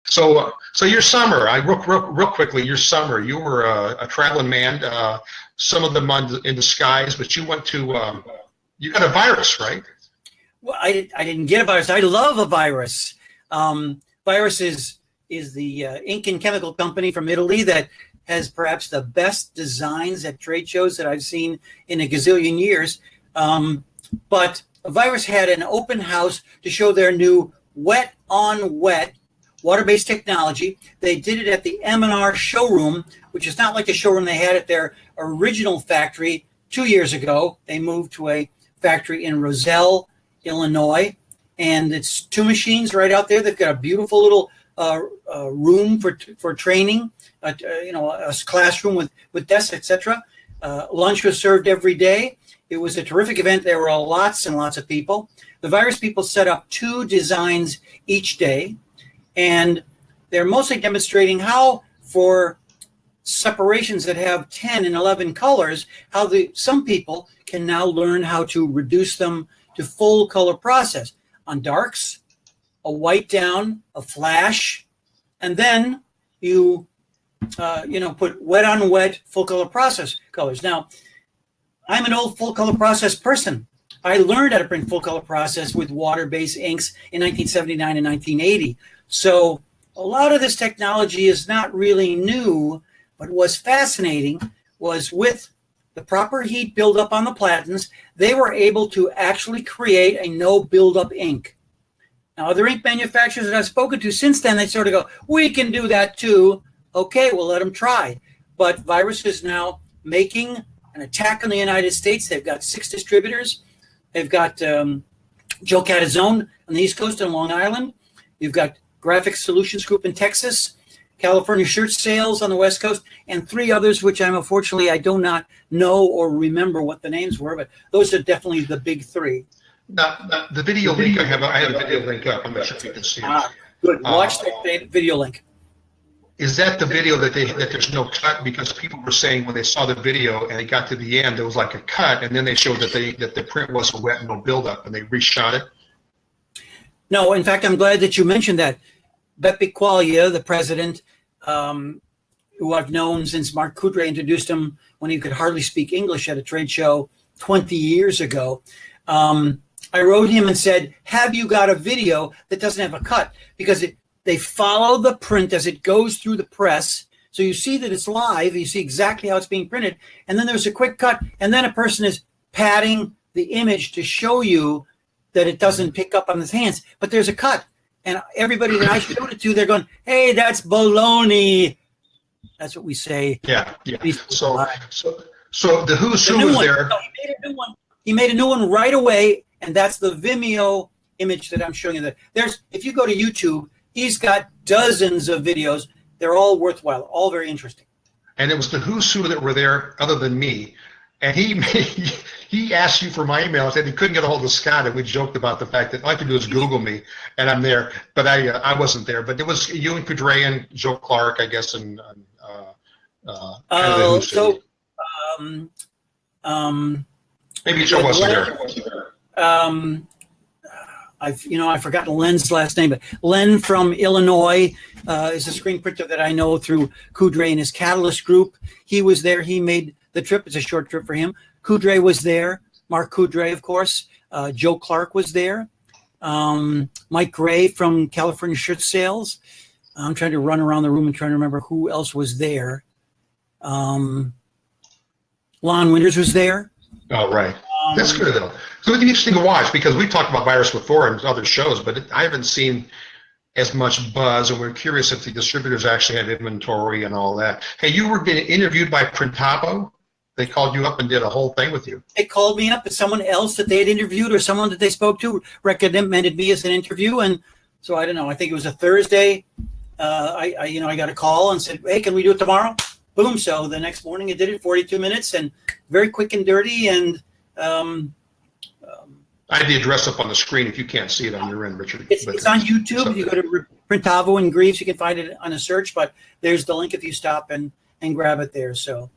So your summer, real quickly, your summer, you were a traveling man. Some of them in disguise, but you went to, you got a virus, right? Well, I didn't get a virus. I love a virus. Virus is the ink and chemical company from Italy that has perhaps the best designs at trade shows that I've seen in a gazillion years. But Virus had an open house to show their new wet on wet water-based technology. They did it at the M&R showroom, which is not like the showroom they had at their original factory 2 years ago. They moved to a factory in Roselle, Illinois, and it's two machines right out there. They've got a beautiful little room for training, a classroom with desks, etc. Lunch was served every day. It was a terrific event. There were lots and lots of people. The Virus people set up 2 designs each day, and they're mostly demonstrating how, for separations that have 10 and 11 colors, how some people can now learn how to reduce them to full color process on darks, a white down, a flash, and then you put wet on wet full color process colors. Now, I'm an old full color process person. I learned how to print full color process with water-based inks in 1979 and 1980. So a lot of this technology is not really new, but what's fascinating was with the proper heat buildup on the platens, they were able to actually create a no buildup ink. Now, other ink manufacturers that I've spoken to since then, they sort of go, we can do that too. Okay, we'll let them try. But Virus is now making an attack on the United States. They've got 6 distributors. They've got Joe Catazone on the East Coast and Long Island. You've got Graphic Solutions Group in Texas, California Shirt Sales on the West Coast, and 3 others, which I do not know or remember what the names were, but those are definitely the big 3. Now, the video link, I have a video link up. I'm not sure if you can see it. Good. Watch that video link. Is that the video that there's no cut? Because people were saying when they saw the video and it got to the end, there was like a cut, and then they showed that the print wasn't wet, no buildup, and they reshot it. No, in fact, I'm glad that you mentioned that. Beppe Quaglia, the president, who I've known since Mark Coudray introduced him when he could hardly speak English at a trade show 20 years ago. I wrote him and said, have you got a video that doesn't have a cut? Because they follow the print as it goes through the press. So you see that it's live. You see exactly how it's being printed. And then there's a quick cut. And then a person is padding the image to show you that it doesn't pick up on his hands. But there's a cut. And everybody that I showed it to, they're going, hey, that's baloney. That's what we say. Yeah. So the Who's Who was there. No, he made a new one. He made a new one right away. And that's the Vimeo image that I'm showing you. If you go to YouTube, he's got dozens of videos. They're all worthwhile, all very interesting. And it was the Who's Who that were there other than me. And he asked you for my email and said he couldn't get a hold of Scott, and we joked about the fact that all I could do is Google me, and I'm there. But I wasn't there. But it was you and Coudray and Joe Clark, I guess, and maybe Joe wasn't there. I've forgotten Len's last name, but Len from Illinois is a screen printer that I know through Coudray and his Catalyst group. He was there. He made the trip. It's a short trip for him. Coudray was there. Mark Coudray, of course. Joe Clark was there. Mike Gray from California Shirt Sales. I'm trying to run around the room and trying to remember who else was there. Lon Winters was there. Oh, right. That's good, though. So it's interesting to watch because we've talked about Virus before in other shows, but I haven't seen as much buzz, and we're curious if the distributors actually have inventory and all that. Hey, you were being interviewed by Printavo. They called you up and did a whole thing with you. They called me up, but someone else that they had interviewed or someone that they spoke to recommended me as an interview, and so I don't know. I think it was a Thursday. I got a call and said, "Hey, can we do it tomorrow?" Boom! So the next morning, I did it 42 minutes and very quick and dirty, and. I had the address up on the screen if you can't see it on your end, Richard. It's on YouTube. If you go to Printavo and Greaves, you can find it on a search, but there's the link if you stop and grab it there. So